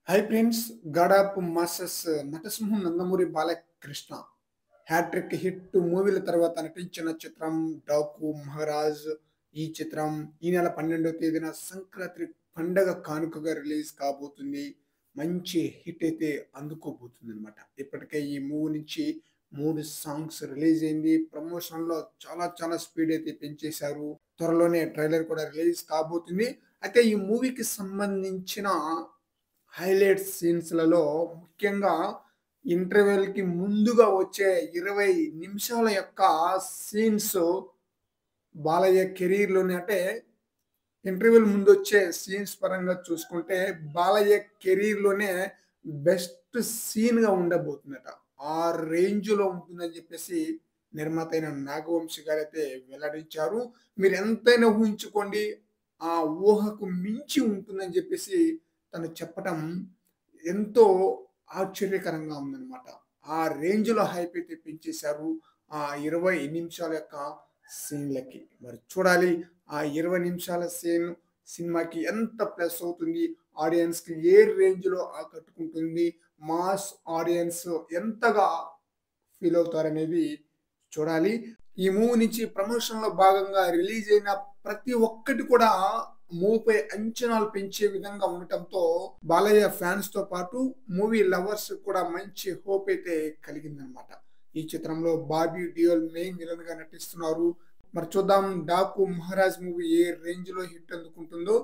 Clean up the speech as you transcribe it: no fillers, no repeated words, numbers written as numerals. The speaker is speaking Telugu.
హాయ్ ఫ్రెండ్స్, గాడాపు మాసెస్ నటసింహం నందమూరి బాలకృష్ణ హ్యాట్రిక్ హిట్ మూవీల తర్వాత నటించిన చిత్రం డాకు మహారాజ్. ఈ చిత్రం ఈ నెల 12వ తేదీన సంక్రాంతి పండగ కానుకగా రిలీజ్ కాబోతుంది. మంచి హిట్ అయితే అందుకోబోతుంది అనమాట. ఇప్పటికే ఈ మూవీ నుంచి 3 సాంగ్స్ రిలీజ్ అయింది. ప్రమోషన్ లో చాలా చాలా స్పీడ్ అయితే పెంచేశారు. త్వరలోనే ట్రైలర్ కూడా రిలీజ్ కాబోతుంది. అయితే ఈ మూవీకి సంబంధించిన హైలైట్ సీన్స్‌లలో ముఖ్యంగా ఇంటర్వెల్‌కి ముందుగా వచ్చే 20 నిమిషాల యొక్క సీన్స్ బాలయ్య కెరియర్‌లోనే అంటే ఇంటర్వెల్ ముందొచ్చే సీన్స్ పరంగా చూసుకుంటే బాలయ్య కెరియర్‌లోనే బెస్ట్ సీన్‌గా ఉండబోతుందట. ఆ రేంజ్‌లో ఉంటుందని చెప్పేసి నిర్మాత అయిన నాగవంశి గారైతే వెల్లడించారు. మీరు ఎంతైనా ఊహించుకోండి. ఆ ఊహకు మించి ఉంటుందని చెప్పేసి తను చెప్పటం ఎంతో ఆశ్చర్యకరంగా ఉందన్నమాట. ఆ రేంజ్‌లో హైప్ అయితే పెంచేశారు. ఆ 20 నిమిషాల యొక్క సీన్‌లకి. మరి చూడాలి ఆ 20 నిమిషాల సీన్ సినిమాకి ఎంత ప్లస్ అవుతుంది? ఆడియన్స్‌కి ఏ రేంజ్‌లో ఆకట్టుకుంటుంది? మాస్ ఆడియన్స్ ఎంతగా ఫీల్ అవుతారనేది చూడాలి. ఈ మూవీ నుంచి ప్రమోషన్‌లో భాగంగా రిలీజ్ అయిన ప్రతి ఒక్కటి కూడా మూవీపై అంచనాలు పెంచే విధంగా ఉండటంతో బాలయ్య ఫ్యాన్స్‌తో పాటు మూవీ లవర్స్ కూడా మంచి హోప్ అయితే కలిగిందనమాట. ఈ చిత్రంలో బాబీ డియోల్ మెయిన్ విలన్‌గా నటిస్తున్నారు. మరి చూద్దాం 'డాకు మహారాజ్' మూవీ ఏ రేంజ్‌లో హిట్ అందుకుంటుందో.